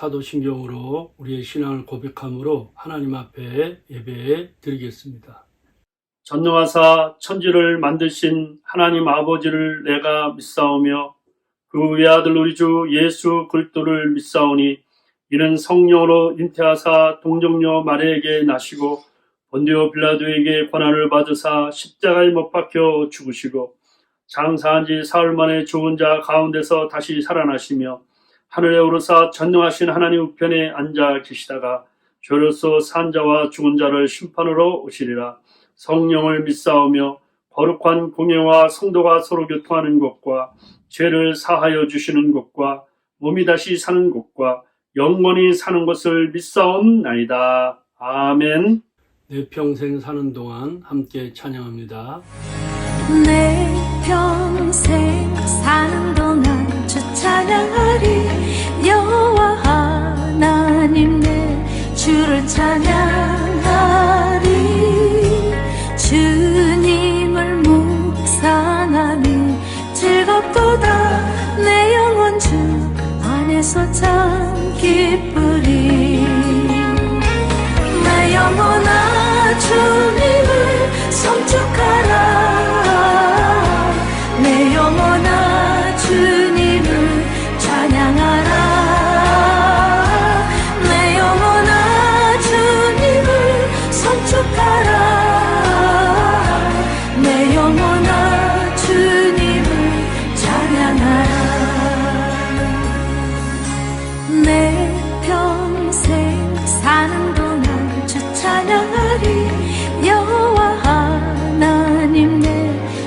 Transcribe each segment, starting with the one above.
사도신경으로 우리의 신앙을 고백함으로 하나님 앞에 예배 드리겠습니다. 전능하사 천지를 만드신 하나님 아버지를 내가 믿사오며 그 외아들 우리 주 예수 그리스도를 믿사오니 이는 성령으로 잉태하사 동정녀 마리아에게 나시고 본디오 빌라도에게 고난을 받으사 십자가에 못 박혀 죽으시고 장사한 지 사흘 만에 죽은 자 가운데서 다시 살아나시며 하늘에 오르사 전능하신 하나님 우편에 앉아 계시다가 죄로서 산 자와 죽은 자를 심판으로 오시리라. 성령을 믿사오며 거룩한 공예와 성도가 서로 교통하는 것과 죄를 사하여 주시는 것과 몸이 다시 사는 것과 영원히 사는 것을 믿사옵나이다. 아멘. 내 평생 사는 동안 함께 찬양합니다. 내 평생 사는 동안 주 찬양하리. 여호와 하나님 내 주를 찬양하리. 주님을 묵상하니 즐겁도다. 내 영혼 주 안에서 참 기쁘리. 내 영혼아 주님을 성축하라. 내 영혼아 주님을 찬양하라. 내 영혼아 주님을 성축하라. 내 영혼아 주님을 찬양하라. 내 평생 사는 동안 주 찬양하리. 여호와 하나님 내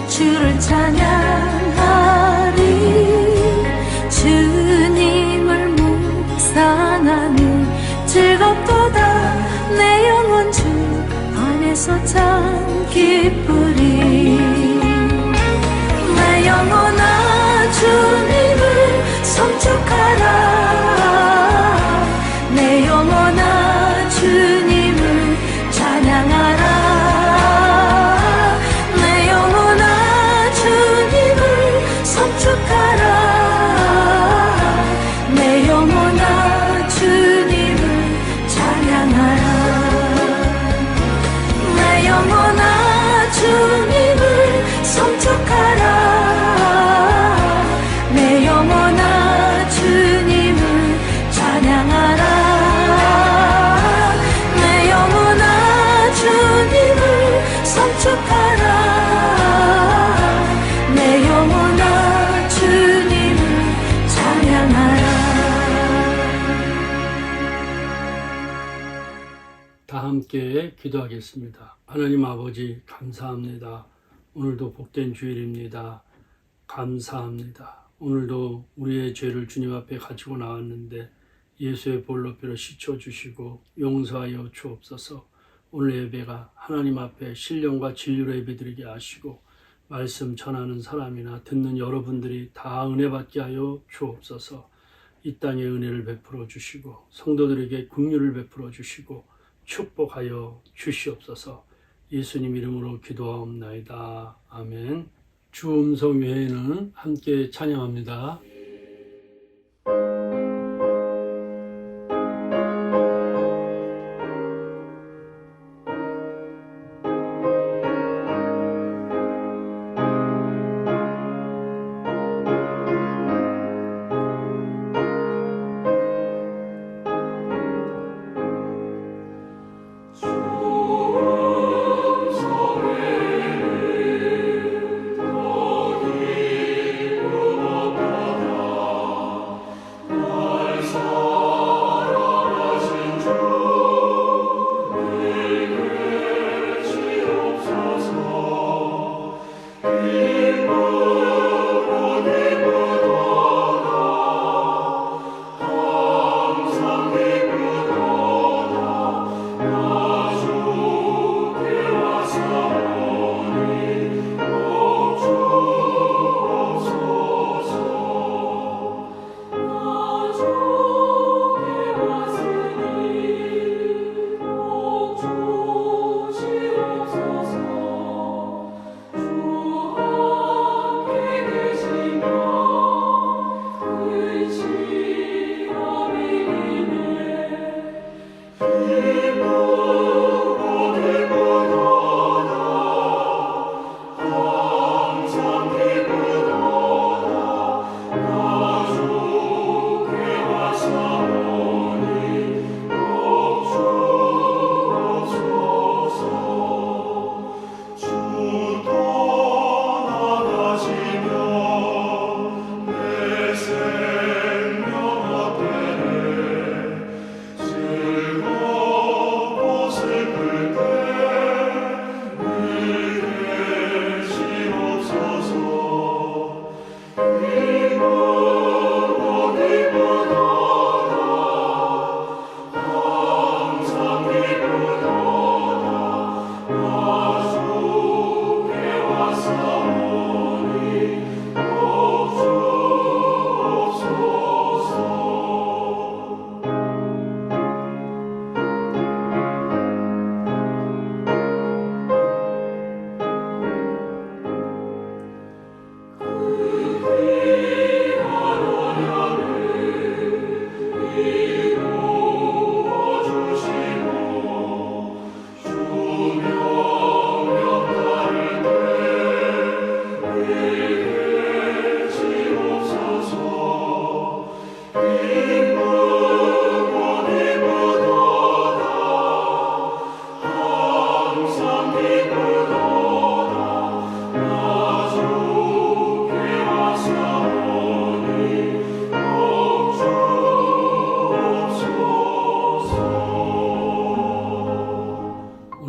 주를 찬양하리. 주님을 묵상하니 즐겁도다. 내 영혼 주 안에서 참 기쁘리. 내 영혼아 주님을 성축하라. 내 영혼아 주님을 찬양하라. 내 영혼아 주님을 성축하라. 내 영혼아 주님을 찬양하라. 내 영혼아 주님을 성축하라. 내 영혼아 주님을 찬양하라. 내 영혼아 주님을 성축하라. 내 영혼아 주님을 찬양하라. 다 함께 기도하겠습니다. 하나님 아버지 감사합니다. 오늘도 복된 주일입니다. 감사합니다. 오늘도 우리의 죄를 주님 앞에 가지고 나왔는데 예수의 볼로피로 씻어주시고 용서하여 주옵소서. 오늘 예배가 하나님 앞에 신령과 진리로 예배드리게 하시고 말씀 전하는 사람이나 듣는 여러분들이 다 은혜 받게 하여 주옵소서. 이 땅에 은혜를 베풀어 주시고 성도들에게 긍휼을 베풀어 주시고 축복하여 주시옵소서. 예수님 이름으로 기도하옵나이다. 아멘. 주 음성 외에는 함께 찬양합니다.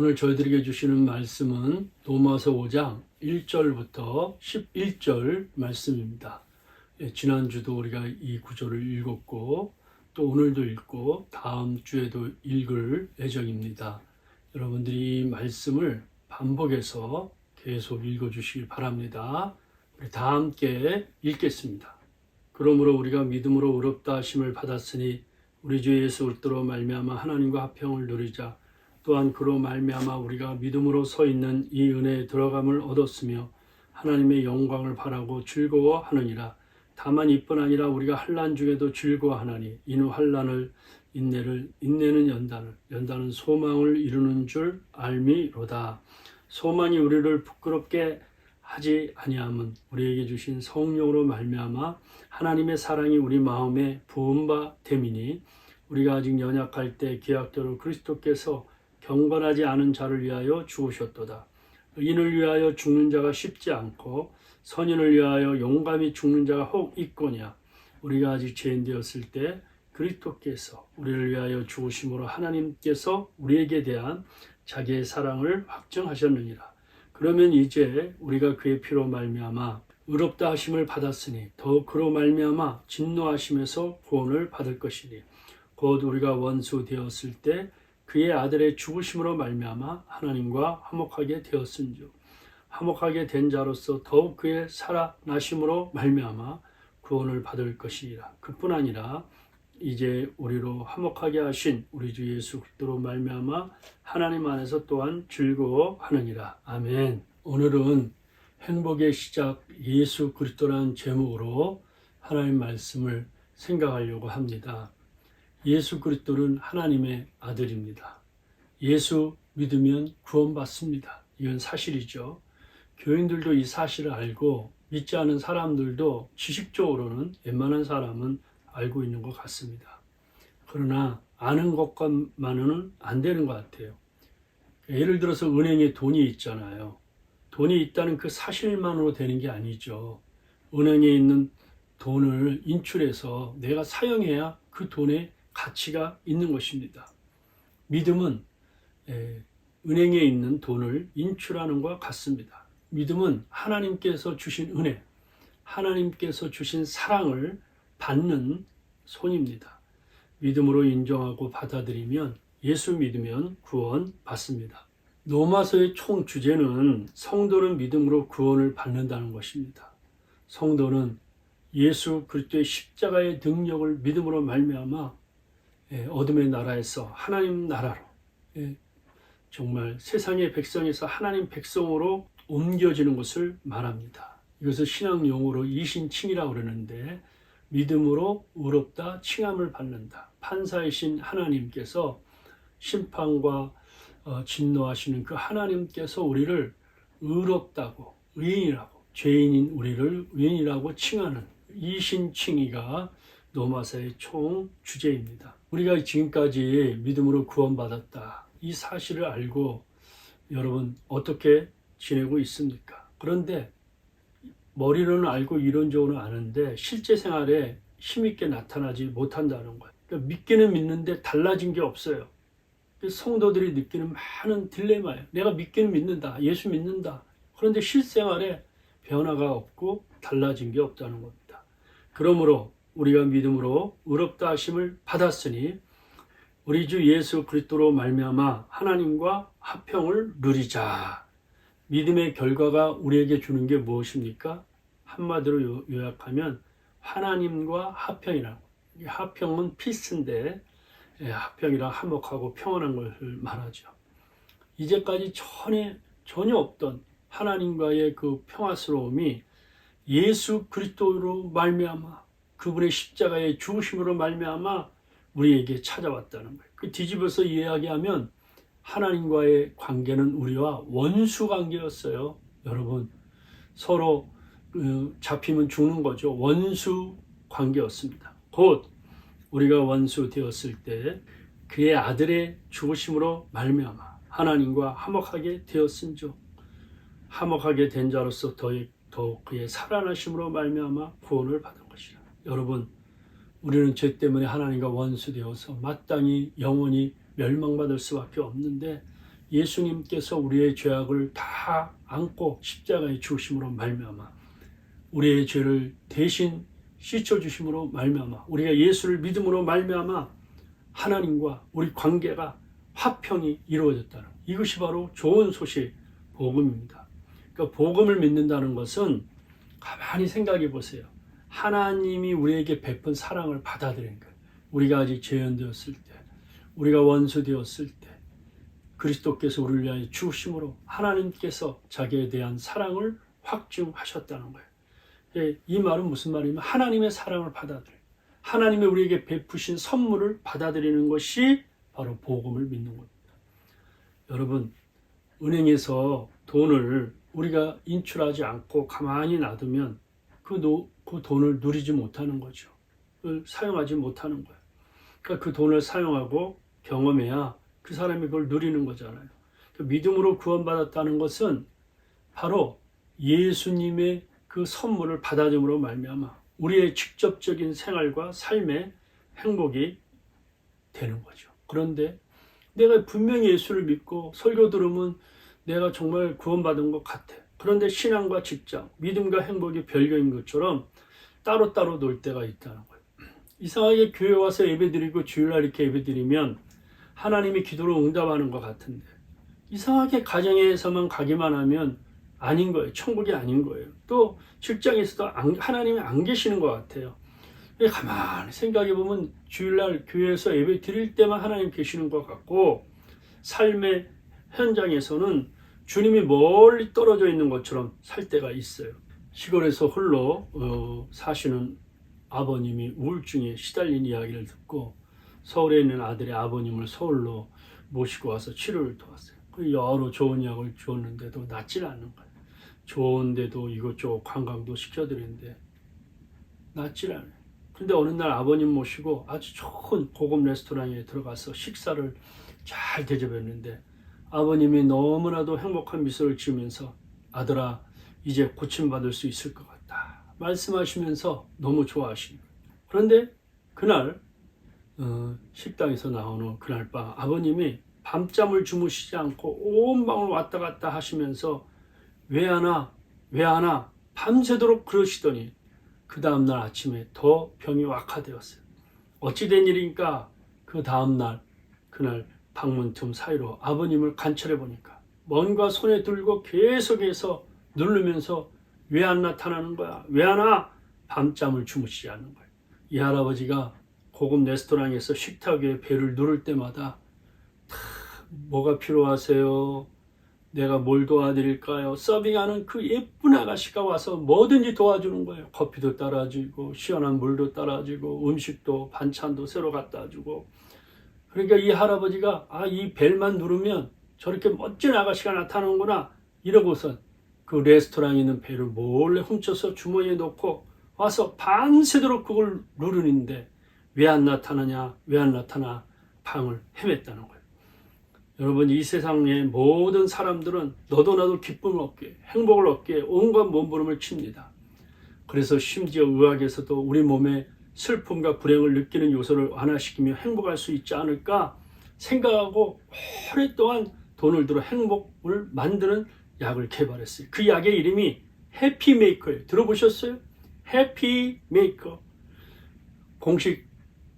오늘 저희들에게 주시는 말씀은 로마서 5장 1절부터 11절 말씀입니다. 지난주도 우리가 이 구절을 읽었고 또 오늘도 읽고 다음 주에도 읽을 예정입니다. 여러분들이 이 말씀을 반복해서 계속 읽어주시길 바랍니다. 우리 다 함께 읽겠습니다. 그러므로 우리가 믿음으로 의롭다 하심을 받았으니 우리 주 예수 그리스도로 말미암아 하나님과 화평을 누리자. 또한 그로 말미암아 우리가 믿음으로 서 있는 이 은혜에 들어감을 얻었으며 하나님의 영광을 바라고 즐거워하느니라. 다만 이뿐 아니라 우리가 환난 중에도 즐거워하나니 이는 환난을 인내는 연단은 소망을 이루는 줄 알미로다. 소망이 우리를 부끄럽게 하지 아니함은 우리에게 주신 성령으로 말미암아 하나님의 사랑이 우리 마음에 부은 바 됨이니 우리가 아직 연약할 때 기약대로 그리스도께서 경건하지 않은 자를 위하여 죽으셨도다. 의인을 위하여 죽는 자가 쉽지 않고 선인을 위하여 용감히 죽는 자가 혹 있거냐. 우리가 아직 죄인 되었을 때 그리스도께서 우리를 위하여 죽으심으로 하나님께서 우리에게 대한 자기의 사랑을 확증하셨느니라. 그러면 이제 우리가 그의 피로 말미암아 의롭다 하심을 받았으니 더 그로 말미암아 진노하심에서 구원을 받을 것이니 곧 우리가 원수 되었을 때 그의 아들의 죽으심으로 말미암아 하나님과 화목하게 되었은즉 화목하게 된 자로서 더욱 그의 살아나심으로 말미암아 구원을 받을 것이니라. 그뿐 아니라 이제 우리로 화목하게 하신 우리 주 예수 그리스도로 말미암아 하나님 안에서 또한 즐거워하느니라. 아멘. 오늘은 행복의 시작 예수 그리스도라는 제목으로 하나님 말씀을 생각하려고 합니다. 예수 그리스도는 하나님의 아들입니다. 예수 믿으면 구원받습니다. 이건 사실이죠. 교인들도 이 사실을 알고 믿지 않은 사람들도 지식적으로는 웬만한 사람은 알고 있는 것 같습니다. 그러나 아는 것만은 안 되는 것 같아요. 예를 들어서 은행에 돈이 있잖아요. 돈이 있다는 그 사실만으로 되는 게 아니죠. 은행에 있는 돈을 인출해서 내가 사용해야 그 돈의 가치가 있는 것입니다. 믿음은 은행에 있는 돈을 인출하는 것과 같습니다. 믿음은 하나님께서 주신 은혜, 하나님께서 주신 사랑을 받는 손입니다. 믿음으로 인정하고 받아들이면 예수 믿으면 구원 받습니다. 로마서의 총 주제는 성도는 믿음으로 구원을 받는다는 것입니다. 성도는 예수 그리스도의 십자가의 능력을 믿음으로 말미암아 어둠의 나라에서 하나님 나라로 정말 세상의 백성에서 하나님 백성으로 옮겨지는 것을 말합니다. 이것을 신앙 용어로 이신칭이라고 그러는데 믿음으로 의롭다 칭함을 받는다. 판사이신 하나님께서 심판과 진노하시는 그 하나님께서 우리를 의롭다고 의인이라고 죄인인 우리를 의인이라고 칭하는 이신칭의가 로마서의 총 주제입니다. 우리가 지금까지 믿음으로 구원받았다. 이 사실을 알고 여러분 어떻게 지내고 있습니까? 그런데 머리로는 알고 이론적으로는 아는데 실제 생활에 힘있게 나타나지 못한다는 거예요. 그러니까 믿기는 믿는데 달라진 게 없어요. 성도들이 느끼는 많은 딜레마예요. 내가 믿기는 믿는다. 예수 믿는다. 그런데 실생활에 변화가 없고 달라진 게 없다는 겁니다. 그러므로 우리가 믿음으로 의롭다 하심을 받았으니 우리 주 예수 그리스도로 말미암아 하나님과 화평을 누리자. 믿음의 결과가 우리에게 주는 게 무엇입니까? 한마디로 요약하면 하나님과 화평이라. 화평은 피스인데 화평이라 화목하고 평안한 것을 말하죠. 이제까지 전혀 없던 하나님과의 그 평화스러움이 예수 그리스도로 말미암아 그분의 십자가의 죽으심으로 말미암아 우리에게 찾아왔다는 거예요. 그 뒤집어서 이야기하면 하나님과의 관계는 우리와 원수 관계였어요. 여러분 서로 잡히면 죽는 거죠. 원수 관계였습니다. 곧 우리가 원수 되었을 때 그의 아들의 죽으심으로 말미암아 하나님과 화목하게 되었은즉 화목하게 된 자로서 더욱 그의 살아나심으로 말미암아 구원을 받은 것이라. 여러분 우리는 죄 때문에 하나님과 원수되어서 마땅히 영원히 멸망받을 수밖에 없는데 예수님께서 우리의 죄악을 다 안고 십자가에 죽으심으로 말미암아 우리의 죄를 대신 씻어주심으로 말미암아 우리가 예수를 믿음으로 말미암아 하나님과 우리 관계가 화평이 이루어졌다는 이것이 바로 좋은 소식 복음입니다. 그러니까 복음을 믿는다는 것은 가만히 생각해 보세요. 하나님이 우리에게 베푼 사랑을 받아들이는 거예요. 우리가 아직 죄인되었을 때, 우리가 원수되었을 때 그리스도께서 우리를 위하여 죽으심으로 하나님께서 자기에 대한 사랑을 확증하셨다는 거예요. 이 말은 무슨 말이냐면 하나님의 사랑을 받아들여요. 하나님이 우리에게 베푸신 선물을 받아들이는 것이 바로 복음을 믿는 겁니다. 여러분, 은행에서 돈을 우리가 인출하지 않고 가만히 놔두면 그 돈을 누리지 못하는 거죠. 사용하지 못하는 거예요. 그러니까 그 돈을 사용하고 경험해야 그 사람이 그걸 누리는 거잖아요. 믿음으로 구원받았다는 것은 바로 예수님의 그 선물을 받아줌으로 말미암아 우리의 직접적인 생활과 삶의 행복이 되는 거죠. 그런데 내가 분명히 예수를 믿고 설교 들으면 내가 정말 구원받은 것 같아. 그런데 신앙과 직장, 믿음과 행복이 별개인 것처럼 따로따로 놀 때가 있다는 거예요. 이상하게 교회 와서 예배드리고 주일날 이렇게 예배드리면 하나님이 기도를 응답하는 것 같은데 이상하게 가정에서만 가기만 하면 아닌 거예요. 천국이 아닌 거예요. 또 직장에서도 하나님이 안 계시는 것 같아요. 가만히 생각해 보면 주일날 교회에서 예배 드릴 때만 하나님 계시는 것 같고 삶의 현장에서는 주님이 멀리 떨어져 있는 것처럼 살 때가 있어요. 시골에서 홀로 사시는 아버님이 우울증에 시달린 이야기를 듣고 서울에 있는 아들의 아버님을 서울로 모시고 와서 치료를 도왔어요. 여러 좋은 약을 주었는데도 낫질 않는 거예요. 좋은데도 이것저것 관광도 시켜드리는데 낫질 않아요. 근데 어느 날 아버님 모시고 아주 좋은 고급 레스토랑에 들어가서 식사를 잘 대접했는데 아버님이 너무나도 행복한 미소를 지으면서 아들아 이제 고침받을 수 있을 것 같다 말씀하시면서 너무 좋아하시는 거예요. 그런데 그날 식당에서 나온 후 그날 밤 아버님이 밤잠을 주무시지 않고 온 방을 왔다 갔다 하시면서 왜 하나 밤새도록 그러시더니 그 다음날 아침에 더 병이 악화되었어요. 어찌된 일인가 그 다음날 그날 방문 틈 사이로 아버님을 관찰해 보니까 뭔가 손에 들고 계속해서 누르면서 왜 안 나타나는 거야? 왜 하나? 밤잠을 주무시지 않는 거예요. 이 할아버지가 고급 레스토랑에서 식탁 위에 배를 누를 때마다 뭐가 필요하세요? 내가 뭘 도와드릴까요? 서빙하는 그 예쁜 아가씨가 와서 뭐든지 도와주는 거예요. 커피도 따라주고 시원한 물도 따라주고 음식도 반찬도 새로 갖다 주고 그러니까 이 할아버지가 이 벨만 누르면 저렇게 멋진 아가씨가 나타나는구나 이러고서 그 레스토랑에 있는 벨을 몰래 훔쳐서 주머니에 넣고 와서 밤새도록 그걸 누르는데 왜 안 나타나냐 왜 안 나타나 방을 헤맸다는 거예요. 여러분 이 세상의 모든 사람들은 너도 나도 기쁨을 얻기에 행복을 얻기에 온갖 몸부림을 칩니다. 그래서 심지어 의학에서도 우리 몸에 슬픔과 불행을 느끼는 요소를 완화시키며 행복할 수 있지 않을까 생각하고 오랫동안 돈을 들여 행복을 만드는 약을 개발했어요. 그 약의 이름이 해피메이커예요. 들어보셨어요? 해피메이커. 공식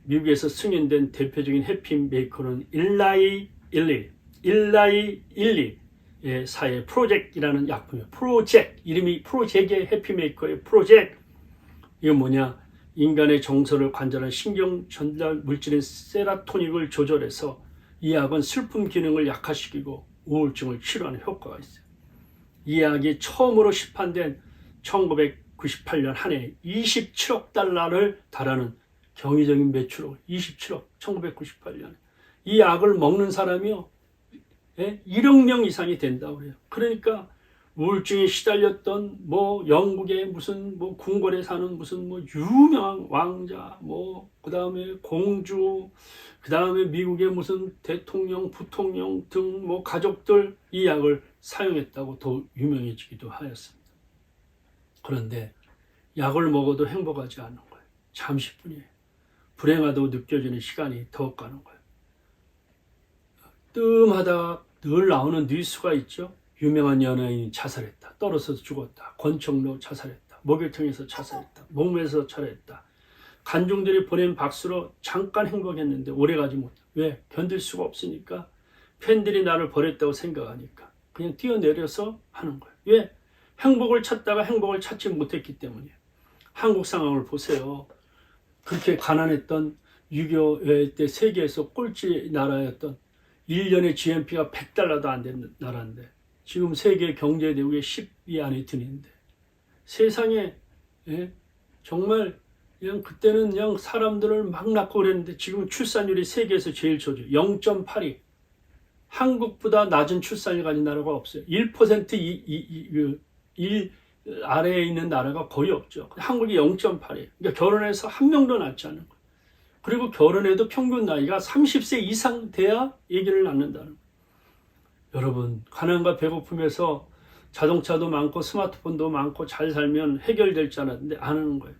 미국에서 승인된 대표적인 해피메이커는 일라이 일리의 사회 프로젝트라는 약품이에요. 프로젝트 이름이 프로젝트의 해피메이커의 프로젝트. 이건 뭐냐? 인간의 정서를 관절한 신경 전달 물질인 세라토닌을 조절해서 이 약은 슬픔 기능을 약화시키고 우울증을 치료하는 효과가 있어요. 이 약이 처음으로 시판된 1998년 한 해 27억 달러를 달하는 경이적인 매출로 27억 1998년에 이 약을 먹는 사람이요 1억 명 이상이 된다고 그래요. 그러니까 우울증에 시달렸던 영국의 무슨 궁궐에 사는 무슨 유명한 왕자 그 다음에 공주 그 다음에 미국의 무슨 대통령 부통령 등 가족들 이 약을 사용했다고 더 유명해지기도 하였습니다. 그런데 약을 먹어도 행복하지 않은 거예요. 잠시뿐이에요. 불행하다고 느껴지는 시간이 더 가는 거예요. 뜸하다 늘 나오는 뉴스가 있죠. 유명한 연예인이 자살했다. 떨어져서 죽었다. 권총로 자살했다. 목욕탕에서 자살했다. 목매에서 자살했다. 관중들이 보낸 박수로 잠깐 행복했는데 오래가지 못해. 왜? 견딜 수가 없으니까. 팬들이 나를 버렸다고 생각하니까. 그냥 뛰어내려서 하는 거예요. 왜? 행복을 찾다가 행복을 찾지 못했기 때문이에요. 한국 상황을 보세요. 그렇게 가난했던 6.25 때 세계에서 꼴찌 나라였던 1년의 GNP가 $100도 안 되는 나라인데 지금 세계 경제대국에 10위 안에 드는데 세상에 정말 그냥 그때는 그냥 사람들을 막 낳고 그랬는데 지금 출산율이 세계에서 제일 저조 0.82 한국보다 낮은 출산율 가진 나라가 없어요. 1% 일 아래에 있는 나라가 거의 없죠. 한국이 0.8이에요. 그러니까 결혼해서 한 명도 낳지 않는 거예요. 그리고 결혼해도 평균 나이가 30세 이상 돼야 아기를 낳는다는 거예요. 여러분, 가난과 배고픔에서 자동차도 많고 스마트폰도 많고 잘 살면 해결될 줄 알았는데 안 하는 거예요.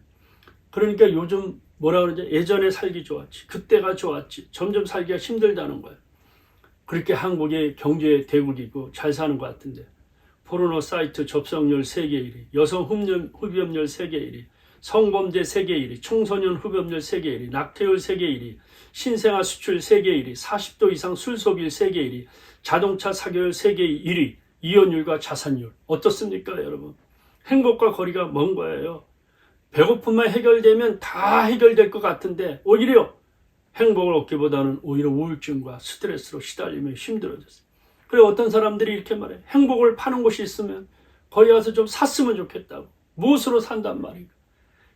그러니까 요즘 뭐라 그러지? 예전에 살기 좋았지. 그때가 좋았지. 점점 살기가 힘들다는 거예요. 그렇게 한국이 경제 대국이고 잘 사는 것 같은데 포르노 사이트 접속률 세계 1위, 여성 흡연율 세계 1위, 성범죄 세계 1위, 청소년 흡연율 세계 1위, 낙태율 세계 1위, 신생아 수출 세계 1위, 40도 이상 술 소비율 세계 1위, 자동차 사교율 세계 1위, 이혼율과 자산율. 어떻습니까, 여러분? 행복과 거리가 먼 거예요. 배고픔만 해결되면 다 해결될 것 같은데 오히려 행복을 얻기보다는 오히려 우울증과 스트레스로 시달리며 힘들어졌어요. 그래 어떤 사람들이 이렇게 말해. 행복을 파는 곳이 있으면 거기 가서 좀 샀으면 좋겠다고. 무엇으로 산단 말이에요.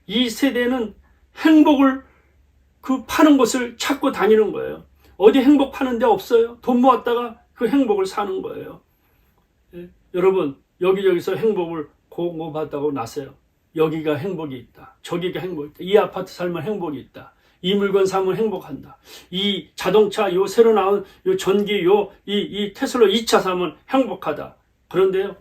이 세대는 행복을 파는 곳을 찾고 다니는 거예요. 어디 행복 파는 데 없어요. 돈 모았다가 그 행복을 사는 거예요. 여러분 여기저기서 행복을 공급하다고 나세요. 여기가 행복이 있다. 저기가 행복이 있다. 이 아파트 살면 행복이 있다. 이 물건 사면 행복한다. 이 자동차 요 새로 나온 요 전기 이 테슬라 2차 사면 행복하다. 그런데요.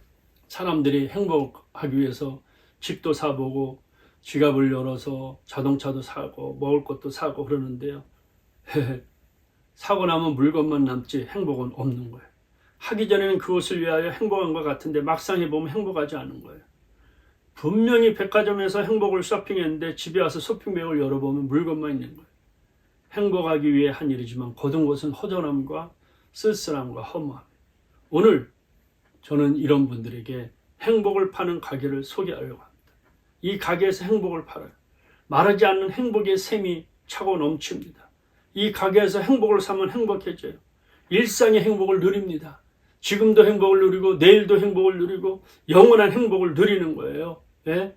사람들이 행복하기 위해서 집도 사보고 지갑을 열어서 자동차도 사고 먹을 것도 사고 그러는데요. 사고 나면 물건만 남지 행복은 없는 거예요. 하기 전에는 그것을 위하여 행복한 것 같은데 막상 해보면 행복하지 않은 거예요. 분명히 백화점에서 행복을 쇼핑했는데 집에 와서 쇼핑백을 열어보면 물건만 있는 거예요. 행복하기 위해 한 일이지만 거둔 것은 허전함과 쓸쓸함과 허무함. 오늘 저는 이런 분들에게 행복을 파는 가게를 소개하려고 합니다. 이 가게에서 행복을 팔아요. 말하지 않는 행복의 샘이 차고 넘칩니다. 이 가게에서 행복을 사면 행복해져요. 일상의 행복을 누립니다. 지금도 행복을 누리고 내일도 행복을 누리고 영원한 행복을 누리는 거예요. 네?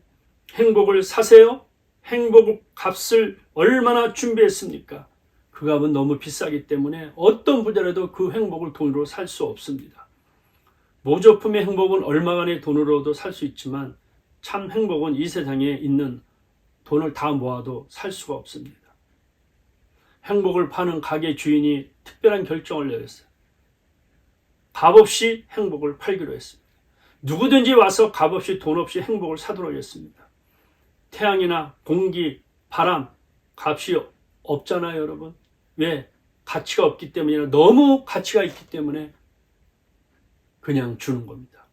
행복을 사세요. 행복 값을 얼마나 준비했습니까? 그 값은 너무 비싸기 때문에 어떤 부자라도 그 행복을 돈으로 살 수 없습니다. 모조품의 행복은 얼마간의 돈으로도 살 수 있지만 참 행복은 이 세상에 있는 돈을 다 모아도 살 수가 없습니다. 행복을 파는 가게 주인이 특별한 결정을 내렸어요. 값없이 행복을 팔기로 했습니다. 누구든지 와서 값없이 돈 없이 행복을 사도록 했습니다. 태양이나 공기, 바람, 값이 없잖아요, 여러분. 왜? 가치가 없기 때문이나 너무 가치가 있기 때문에 그냥 주는 겁니다.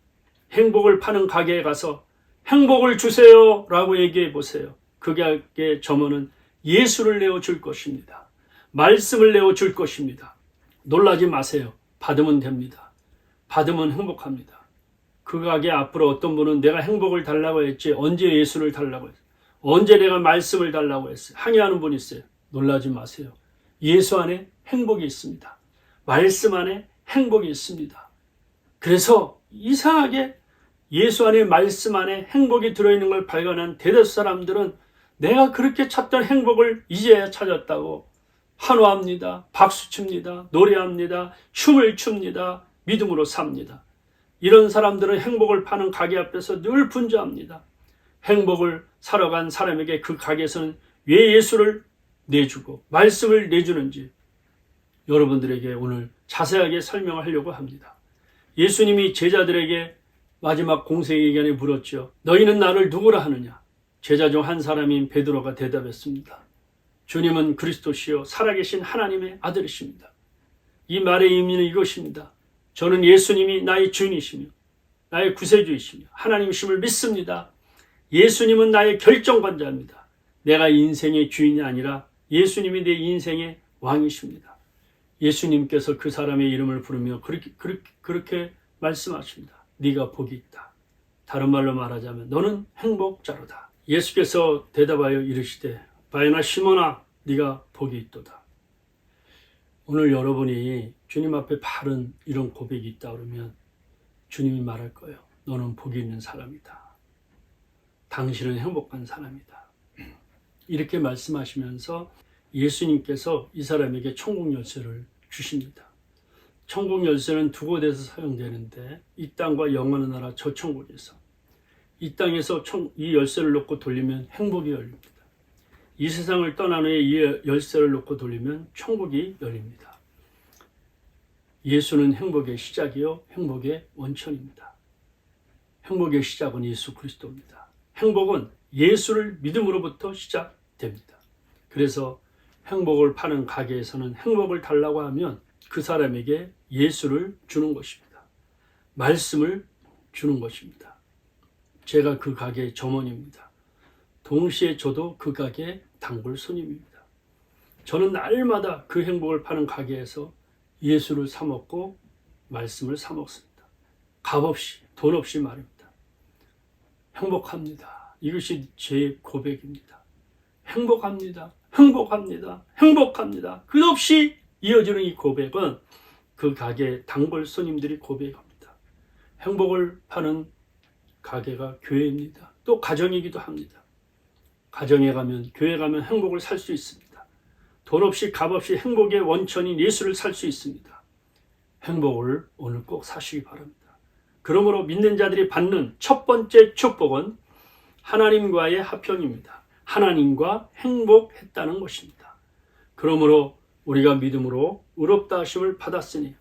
행복을 파는 가게에 가서 행복을 주세요 라고 얘기해 보세요. 그 가게의 점원은 예수를 내어줄 것입니다. 말씀을 내어줄 것입니다. 놀라지 마세요. 받으면 됩니다. 받으면 행복합니다. 그 가게 앞으로 어떤 분은 내가 행복을 달라고 했지 언제 예수를 달라고 했어요. 언제 내가 말씀을 달라고 했어요. 항의하는 분이 있어요. 놀라지 마세요. 예수 안에 행복이 있습니다. 말씀 안에 행복이 있습니다. 그래서 이상하게 예수 안에 말씀 안에 행복이 들어있는 걸 발견한 대다수 사람들은 내가 그렇게 찾던 행복을 이제야 찾았다고 환호합니다. 박수칩니다. 노래합니다. 춤을 춥니다. 믿음으로 삽니다. 이런 사람들은 행복을 파는 가게 앞에서 늘 분주합니다. 행복을 사러 간 사람에게 그 가게에서는 왜 예수를 내주고 말씀을 내주는지 여러분들에게 오늘 자세하게 설명을 하려고 합니다. 예수님이 제자들에게 마지막 공생애기간에 물었죠. 너희는 나를 누구라 하느냐? 제자 중 한 사람인 베드로가 대답했습니다. 주님은 그리스도시요 살아계신 하나님의 아들이십니다. 이 말의 의미는 이것입니다. 저는 예수님이 나의 주인이시며 나의 구세주이시며 하나님이심을 믿습니다. 예수님은 나의 결정권자입니다. 내가 인생의 주인이 아니라 예수님이 내 인생의 왕이십니다. 예수님께서 그 사람의 이름을 부르며 그렇게 말씀하십니다. 네가 복이 있다. 다른 말로 말하자면 너는 행복자로다. 예수께서 대답하여 이르시되 바요나 시몬아 네가 복이 있도다. 오늘 여러분이 주님 앞에 바른 이런 고백이 있다 그러면 주님이 말할 거예요. 너는 복이 있는 사람이다. 당신은 행복한 사람이다. 이렇게 말씀하시면서 예수님께서 이 사람에게 천국 열쇠를 주십니다. 천국 열쇠는 두 곳에서 사용되는데 이 땅과 영원한 나라 저 천국에서 이 땅에서 이 열쇠를 놓고 돌리면 행복이 열립니다. 이 세상을 떠난 후에 이 열쇠를 놓고 돌리면 천국이 열립니다. 예수는 행복의 시작이요 행복의 원천입니다. 행복의 시작은 예수 그리스도입니다. 행복은 예수를 믿음으로부터 시작됩니다. 그래서 행복을 파는 가게에서는 행복을 달라고 하면 그 사람에게 예수를 주는 것입니다. 말씀을 주는 것입니다. 제가 그 가게의 점원입니다. 동시에 저도 그 가게의 단골 손님입니다. 저는 날마다 그 행복을 파는 가게에서 예수를 사 먹고 말씀을 사 먹습니다. 값없이 돈 없이 말입니다. 행복합니다. 이것이 제 고백입니다. 행복합니다. 행복합니다. 행복합니다. 끝없이 이어지는 이 고백은 그 가게 단골 손님들이 고백합니다. 행복을 파는 가게가 교회입니다. 또 가정이기도 합니다. 가정에 가면 교회 가면 행복을 살 수 있습니다. 돈 없이 값 없이 행복의 원천인 예수를 살 수 있습니다. 행복을 오늘 꼭 사시기 바랍니다. 그러므로 믿는 자들이 받는 첫 번째 축복은 하나님과의 합평입니다. 하나님과 행복했다는 것입니다. 그러므로 우리가 믿음으로 의롭다 하심을 받았으니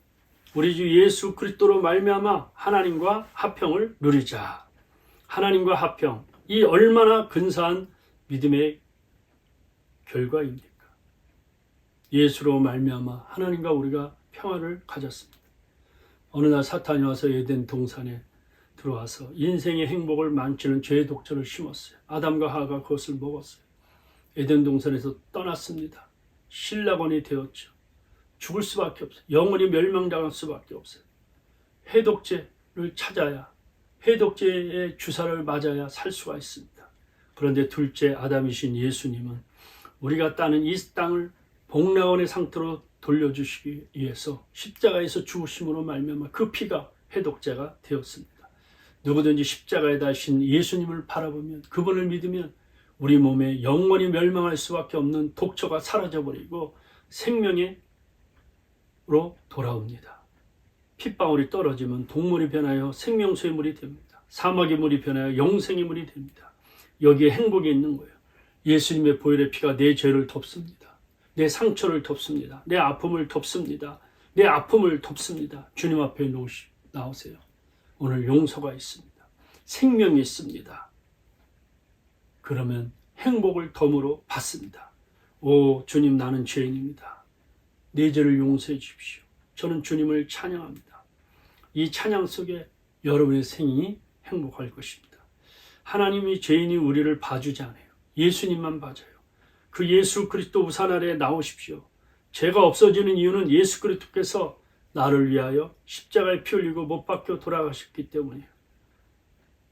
우리 주 예수 그리스도로 말미암아 하나님과 합평을 누리자. 하나님과 합평, 이 얼마나 근사한 믿음의 결과입니까? 예수로 말미암아 하나님과 우리가 평화를 가졌습니다. 어느 날 사탄이 와서 에덴 동산에 들어와서 인생의 행복을 망치는 죄의 독초를 심었어요. 아담과 하와가 그것을 먹었어요. 에덴 동산에서 떠났습니다. 신라곤이 되었죠. 죽을 수밖에 없어요. 영원히 멸망당할 수밖에 없어요. 해독제를 찾아야, 해독제의 주사를 맞아야 살 수가 있습니다. 그런데 둘째 아담이신 예수님은 우리가 따는 이 땅을 복락원의 상태로 돌려주시기 위해서 십자가에서 죽으심으로 말미암아 그 피가 해독제가 되었습니다. 누구든지 십자가에 달신 예수님을 바라보면, 그분을 믿으면 우리 몸에 영원히 멸망할 수밖에 없는 독초가 사라져버리고 생명으로 돌아옵니다. 핏방울이 떨어지면 동물이 변하여 생명수의 물이 됩니다. 사막의 물이 변하여 영생의 물이 됩니다. 여기에 행복이 있는 거예요. 예수님의 보혈의 피가 내 죄를 덮습니다. 내 상처를 덮습니다. 내 아픔을 덮습니다. 내 아픔을 덮습니다. 주님 앞에 나오세요. 오늘 용서가 있습니다. 생명이 있습니다. 그러면 행복을 덤으로 받습니다. 오 주님, 나는 죄인입니다. 내 죄를 용서해 주십시오. 저는 주님을 찬양합니다. 이 찬양 속에 여러분의 생이 행복할 것입니다. 하나님이 죄인이 우리를 봐주지 않아요. 예수님만 봐줘요. 그 예수 그리스도 우산 아래에 나오십시오. 죄가 없어지는 이유는 예수 그리스도께서 나를 위하여 십자가에 피 흘리고 못 박혀 돌아가셨기 때문이에요.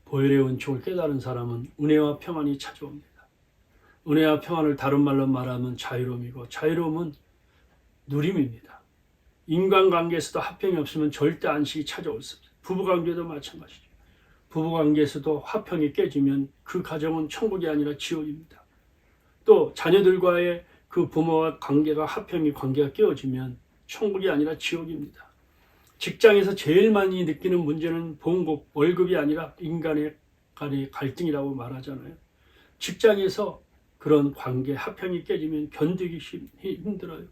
보혈의 은총을 깨달은 사람은 은혜와 평안이 찾아옵니다. 은혜와 평안을 다른 말로 말하면 자유로움이고, 자유로움은 누림입니다. 인간관계에서도 합평이 없으면 절대 안식이 찾아올 수 없어요. 부부관계도 마찬가지죠. 부부관계에서도 화평이 깨지면 그 가정은 천국이 아니라 지옥입니다. 또 자녀들과의 그 부모와 관계가 관계가 깨어지면 천국이 아니라 지옥입니다. 직장에서 제일 많이 느끼는 문제는 봉급, 월급이 아니라 인간의 간의 갈등이라고 말하잖아요. 직장에서 그런 관계, 합평이 깨지면 견디기 힘들어요.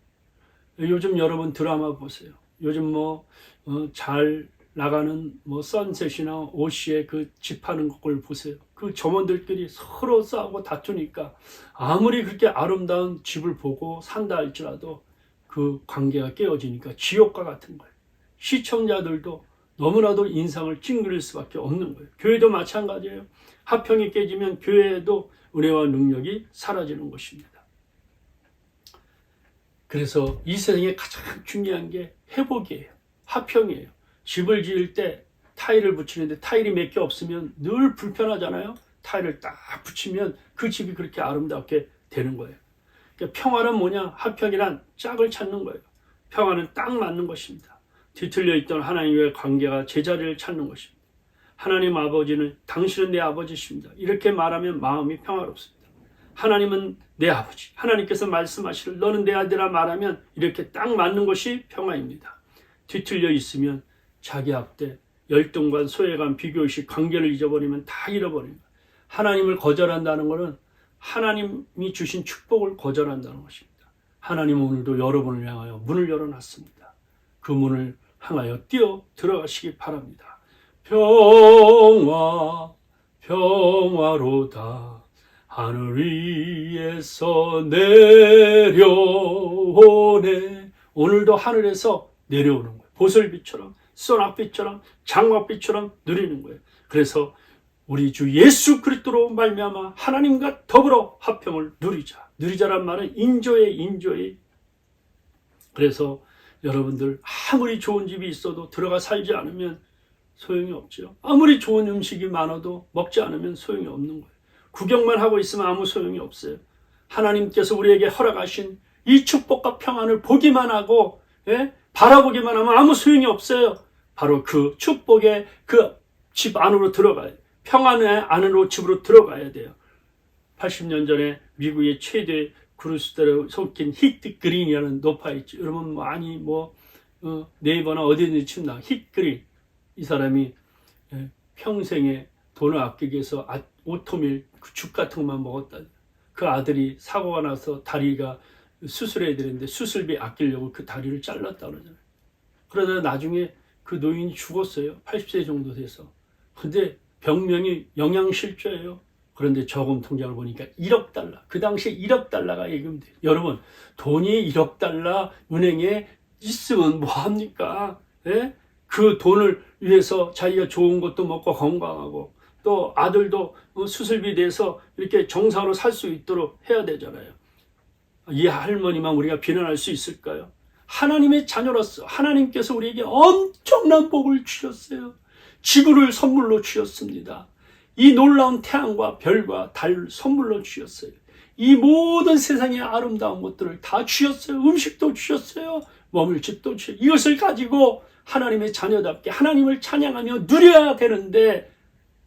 요즘 여러분 드라마 보세요. 요즘 잘 나가는 선셋이나 오시의 그 집하는 걸 보세요. 그 점원들끼리 서로 싸우고 다투니까 아무리 그렇게 아름다운 집을 보고 산다 할지라도 그 관계가 깨어지니까 지옥과 같은 거예요. 시청자들도 너무나도 인상을 찡그릴 수밖에 없는 거예요. 교회도 마찬가지예요. 화평이 깨지면 교회에도 은혜와 능력이 사라지는 것입니다. 그래서 이 세상에 가장 중요한 게 회복이에요. 화평이에요. 집을 지을 때 타일을 붙이는데 타일이 몇 개 없으면 늘 불편하잖아요. 타일을 딱 붙이면 그 집이 그렇게 아름답게 되는 거예요. 그러니까 평화는 뭐냐? 화평이란 짝을 찾는 거예요. 평화는 딱 맞는 것입니다. 뒤틀려 있던 하나님과의 관계가 제자리를 찾는 것입니다. 하나님 아버지는 당신은 내 아버지십니다. 이렇게 말하면 마음이 평화롭습니다. 하나님은 내 아버지. 하나님께서 말씀하시를 너는 내 아들아 말하면 이렇게 딱 맞는 것이 평화입니다. 뒤틀려 있으면 자기 앞에 열등감, 소외감, 비교의식, 관계를 잊어버리면 다 잃어버립니다. 하나님을 거절한다는 것은 하나님이 주신 축복을 거절한다는 것입니다. 하나님은 오늘도 여러분을 향하여 문을 열어놨습니다. 그 문을 향하여 뛰어 들어가시기 바랍니다. 평화, 평화로다. 하늘 위에서 내려오네. 오늘도 하늘에서 내려오는 거예요. 보슬비처럼, 소낙비처럼, 장막비처럼 누리는 거예요. 그래서 우리 주 예수 그리스도로 말미암아 하나님과 더불어 화평을 누리자. 누리자란 말은 인조의. 그래서 여러분들 아무리 좋은 집이 있어도 들어가 살지 않으면 소용이 없죠. 아무리 좋은 음식이 많아도 먹지 않으면 소용이 없는 거예요. 구경만 하고 있으면 아무 소용이 없어요. 하나님께서 우리에게 허락하신 이 축복과 평안을 보기만 하고 바라보기만 하면 아무 소용이 없어요. 바로 그 축복의 그 집 안으로 들어가야 돼요. 평안의 안으로 집으로 들어가야 돼요. 80년 전에 미국의 최대 그루스대로 속힌 히트 그린이라는 노파 있죠. 여러분 많이 네이버나 어디든지 치면 히트 그린. 이 사람이 평생에 돈을 아끼기 위해서 오토밀 죽 같은 것만 먹었다. 그 아들이 사고가 나서 다리가 수술해야 되는데 수술비 아끼려고 그 다리를 잘랐다 그러잖아요. 그러다 나중에 그 노인이 죽었어요. 80세 정도 돼서. 근데 병명이 영양실조예요. 그런데 저금 통장을 보니까 1억 달러. 그 당시에 1억 달러가 예금돼요. 여러분, 돈이 1억 달러 은행에 있으면 뭐합니까? 그 돈을 위해서 자기가 좋은 것도 먹고 건강하고 또 아들도 수술비 내서 이렇게 정상으로 살 수 있도록 해야 되잖아요. 이 할머니만 우리가 비난할 수 있을까요? 하나님의 자녀로서 하나님께서 우리에게 엄청난 복을 주셨어요. 지구를 선물로 주셨습니다. 이 놀라운 태양과 별과 달을 선물로 주셨어요. 이 모든 세상의 아름다운 것들을 다 주셨어요. 음식도 주셨어요. 머물 집도 주셨어요. 이것을 가지고 하나님의 자녀답게 하나님을 찬양하며 누려야 되는데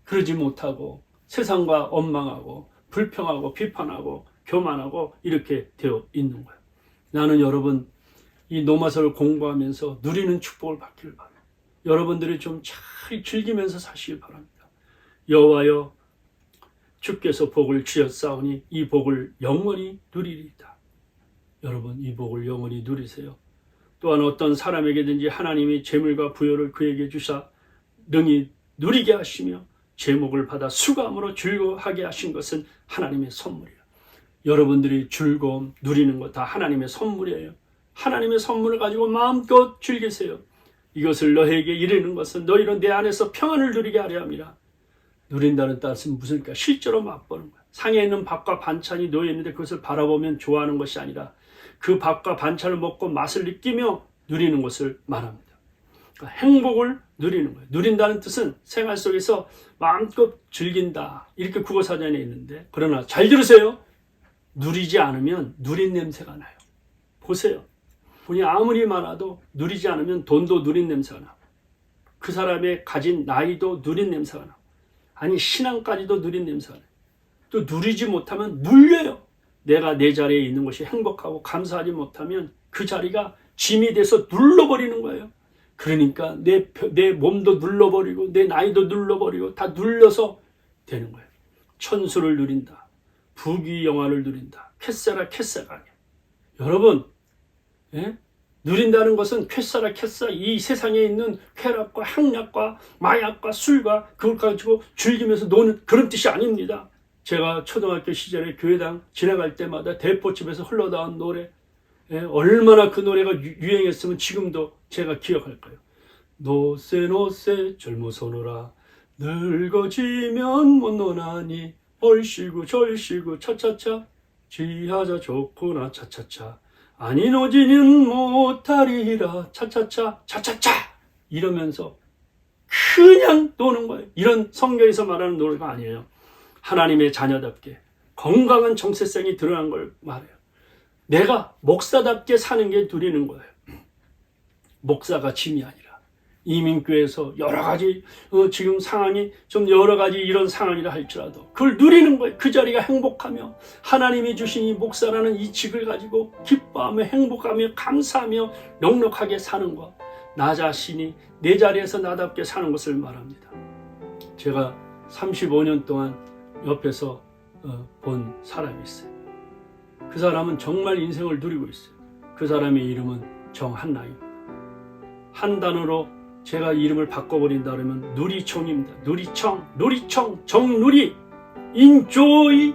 그러지 못하고 세상과 원망하고 불평하고 비판하고 교만하고 이렇게 되어 있는 거예요. 나는 여러분 이 노마서를 공부하면서 누리는 축복을 받기를 바랍니다. 여러분들이 좀 잘 즐기면서 사시길 바랍니다. 여호와여 주께서 복을 주셨사오니 이 복을 영원히 누리리이다. 여러분 이 복을 영원히 누리세요. 또한 어떤 사람에게든지 하나님이 재물과 부여를 그에게 주사 능히 누리게 하시며 제목을 받아 수감으로 즐거워하게 하신 것은 하나님의 선물이에요. 여러분들이 즐거움 누리는 것 다 하나님의 선물이에요. 하나님의 선물을 가지고 마음껏 즐기세요. 이것을 너에게 이르는 것은 너희는 내 안에서 평안을 누리게 하려 함이라. 누린다는 뜻은 무슨일까? 실제로 맛보는 거야. 상에 있는 밥과 반찬이 놓여 있는데 그것을 바라보면 좋아하는 것이 아니라 그 밥과 반찬을 먹고 맛을 느끼며 누리는 것을 말합니다. 그러니까 행복을 누리는 거예요. 누린다는 뜻은 생활 속에서 마음껏 즐긴다. 이렇게 국어사전에 있는데 그러나 잘 들으세요. 누리지 않으면 누린 냄새가 나요. 보세요. 돈이 아무리 많아도 누리지 않으면 돈도 누린 냄새가 나고 그 사람의 가진 나이도 누린 냄새가 나고 아니 신앙까지도 누린 냄새가 나요. 또 누리지 못하면 눌려요. 내가 내 자리에 있는 것이 행복하고 감사하지 못하면 그 자리가 짐이 돼서 눌러버리는 거예요. 그러니까 내 몸도 눌러버리고 내 나이도 눌러버리고 다 눌려서 되는 거예요. 천수를 누린다. 부귀영화를 누린다. 쾌사라 아니야. 여러분 누린다는 것은 쾌사라 이 세상에 있는 쾌락과 향락과 마약과 술과 그걸 가지고 즐기면서 노는 그런 뜻이 아닙니다. 제가 초등학교 시절에 교회당 지나갈 때마다 대포집에서 흘러나온 노래 얼마나 그 노래가 유행했으면 지금도 제가 기억할 거예요. 노세 젊어서노라 늙어지면 못 노나니 얼씨구 절씨구 차차차 지하자 좋구나 차차차 아니 노지는 못하리라 차차차 차차차 이러면서 그냥 노는 거예요. 이런 성경에서 말하는 노래가 아니에요. 하나님의 자녀답게 건강한 정체성이 드러난 걸 말해요. 내가 목사답게 사는 게 누리는 거예요. 목사가 짐이 아니라 이민교회에서 여러 가지 지금 상황이 좀 여러 가지 이런 상황이라 할지라도 그걸 누리는 거예요. 그 자리가 행복하며 하나님이 주신 이 목사라는 이 직을 가지고 기뻐하며 행복하며 감사하며 넉넉하게 사는 것, 나 자신이 내 자리에서 나답게 사는 것을 말합니다. 제가 35년 동안 옆에서 본 사람이 있어요. 그 사람은 정말 인생을 누리고 있어요. 그 사람의 이름은 정한나입니다. 한 단어로 제가 이름을 바꿔버린다 그러면 누리청입니다. 누리청, 정누리, enjoy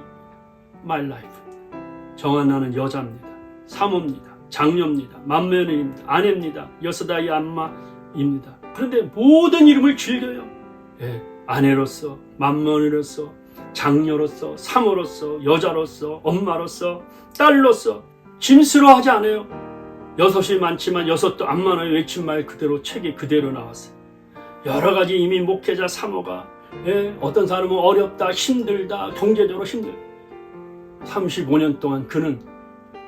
my life. 정한나는 여자입니다. 사모입니다. 장녀입니다. 맏며느리입니다. 아내입니다. 6아이 엄마입니다. 그런데 모든 이름을 즐겨요. 예, 아내로서, 맏며느리로서, 장녀로서, 사모로서, 여자로서, 엄마로서, 딸로서 짐스러워하지 않아요. 6이 많지만 6도 안 많아요. 외친 말 그대로 책이 그대로 나왔어요. 여러 가지 이미 목회자 사모가 어떤 사람은 어렵다, 힘들다, 경제적으로 힘들다. 35년 동안 그는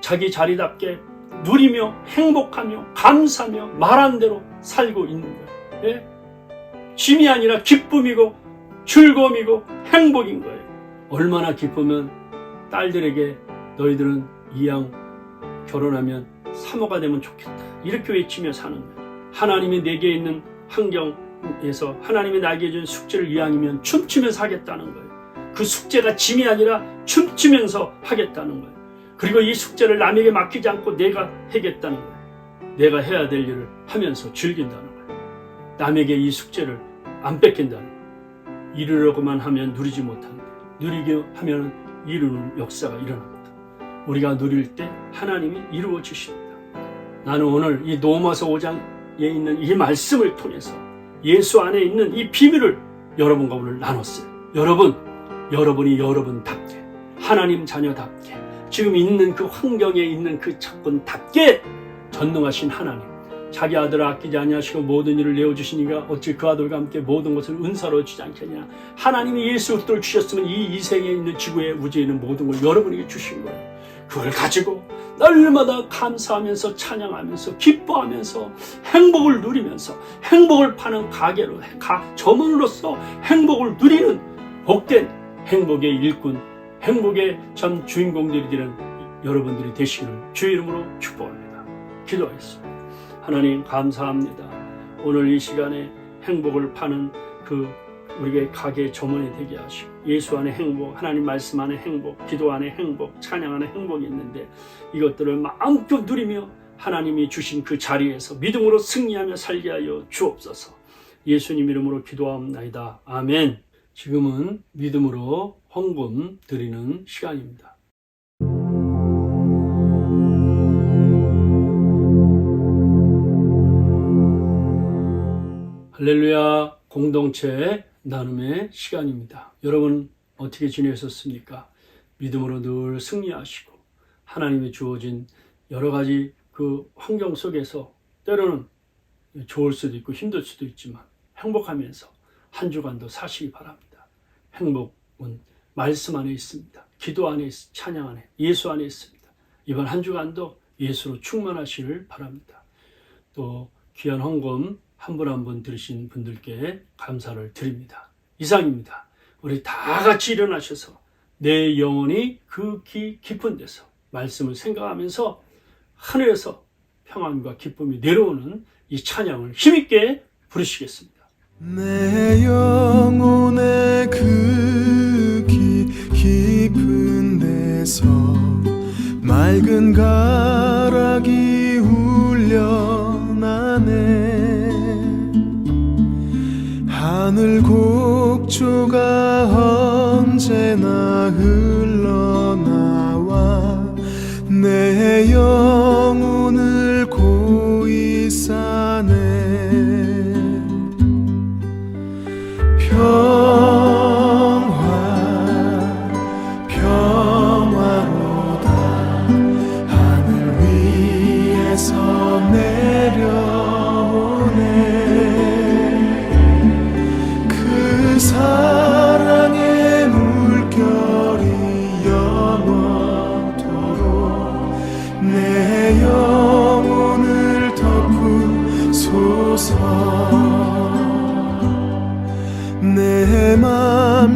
자기 자리답게 누리며 행복하며 감사하며 말한 대로 살고 있는 거예요. 짐이 아니라 기쁨이고 즐거움이고 행복인 거예요. 얼마나 기쁘면 딸들에게 너희들은 이왕 결혼하면 사모가 되면 좋겠다 이렇게 외치며 사는 거예요. 하나님이 내게 있는 환경에서 하나님이 나에게 준 숙제를 이왕이면 춤추면서 하겠다는 거예요. 그 숙제가 짐이 아니라 춤추면서 하겠다는 거예요. 그리고 이 숙제를 남에게 맡기지 않고 내가 해겠다는 거예요. 내가 해야 될 일을 하면서 즐긴다는 거예요. 남에게 이 숙제를 안 뺏긴다는 거예요. 이루려고만 하면 누리지 못하는데 누리게 하면 이루는 역사가 일어납니다. 우리가 누릴 때 하나님이 이루어 주십니다. 나는 오늘 이 로마서 5장에 있는 이 말씀을 통해서 예수 안에 있는 이 비밀을 여러분과 오늘 나눴어요. 여러분이 여러분답게 하나님 자녀답게 지금 있는 그 환경에 있는 그 차권답게 전능하신 하나님 자기 아들을 아끼지 아니하시고 모든 일을 내어주시니가 어찌 그 아들과 함께 모든 것을 은사로 주지 않겠냐. 하나님이 예수 그리스도를 주셨으면 이 세상에 있는 지구의 우주에 있는 모든 걸 여러분에게 주신 거예요. 그걸 가지고 날마다 감사하면서 찬양하면서 기뻐하면서 행복을 누리면서 행복을 파는 가게로 점원으로서 행복을 누리는 복된 행복의 일꾼 행복의 전 주인공들이 되는 여러분들이 되시기를 주의 이름으로 축복합니다. 기도하겠습니다. 하나님 감사합니다. 오늘 이 시간에 행복을 파는 우리의 가게의 점원이 되게 하시고 예수 안에 행복, 하나님 말씀 안에 행복, 기도 안에 행복, 찬양 안에 행복이 있는데 이것들을 마음껏 누리며 하나님이 주신 그 자리에서 믿음으로 승리하며 살게 하여 주옵소서. 예수님 이름으로 기도하옵나이다. 아멘. 지금은 믿음으로 헌금 드리는 시간입니다. 할렐루야. 공동체 나눔의 시간입니다. 여러분 어떻게 지내셨습니까? 믿음으로 늘 승리하시고 하나님이 주어진 여러 가지 그 환경 속에서 때로는 좋을 수도 있고 힘들 수도 있지만 행복하면서 한 주간도 사시기 바랍니다. 행복은 말씀 안에 있습니다. 기도 안에 있습니다. 찬양 안에 예수 안에 있습니다. 이번 한 주간도 예수로 충만하시길 바랍니다. 또 귀한 헌금 한 분 한 분 들으신 분들께 감사를 드립니다. 이상입니다. 우리 다 같이 일어나셔서 내 영혼이 그 깊은 데서 말씀을 생각하면서 하늘에서 평안과 기쁨이 내려오는 이 찬양을 힘있게 부르시겠습니다. 내 영혼의 그 깊은 데서 맑은 가락이 울려나네. 하늘 곡조가 언제나 흘러나와 내 영혼을 고이 싸네.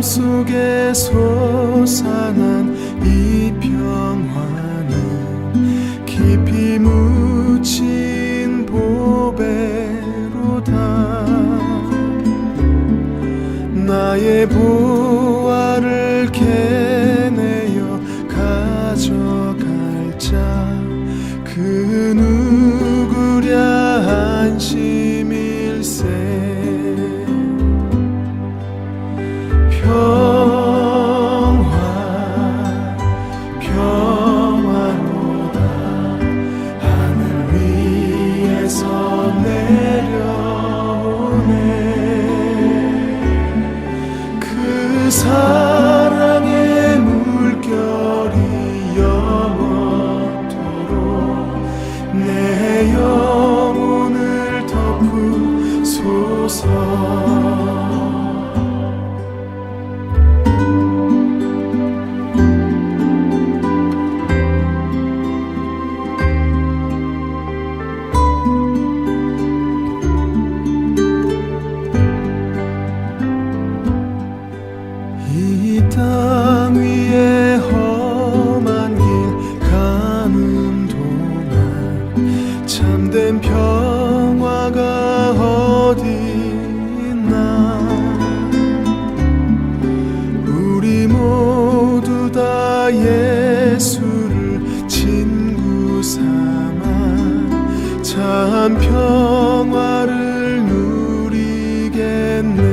속에 솟아난 이 평화는 깊이 묻힌 보배로다. 나의 보화를 캐내어 가져갈 자 그 누구랴 안심일세. 평화로다. 하늘 위에서 내려오네. 그 사랑의 물결이 영원토록 내 영혼을 덮으소서. 이 땅 위에 험한 길 가는 동안 참된 평화가 어디 있나. 우리 모두 다 예수를 친구 삼아 참 평화를 누리겠네.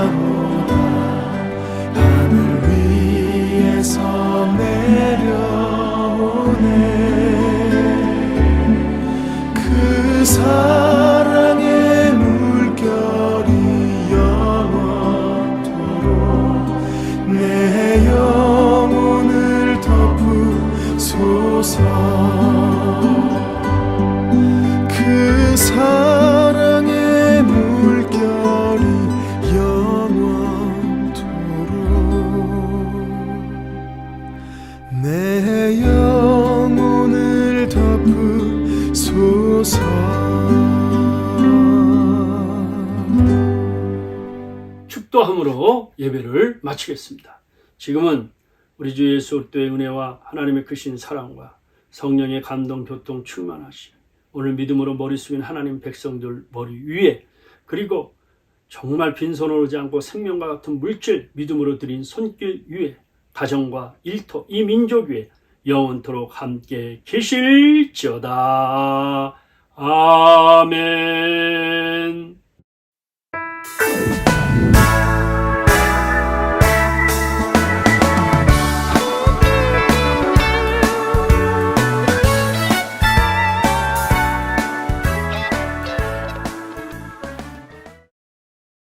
평화로다. 하늘 위에서 내려오네. 그 사랑의 물결이 영원토록 내 영혼을 덮으소서. 그 사랑의 물결이 영원토록 내 영혼을 덮으소서. 축도함으로 예배를 마치겠습니다. 지금은 우리 주 예수 그리스도의 은혜와 하나님의 크신 사랑과 성령의 감동 교통 충만하시 오늘 믿음으로 머리 숙인 하나님 백성들 머리 위에, 그리고 정말 빈손으로 오지 않고 생명과 같은 물질 믿음으로 드린 손길 위에, 가정과 일터 이 민족 위에 영원토록 함께 계실지어다. 아멘.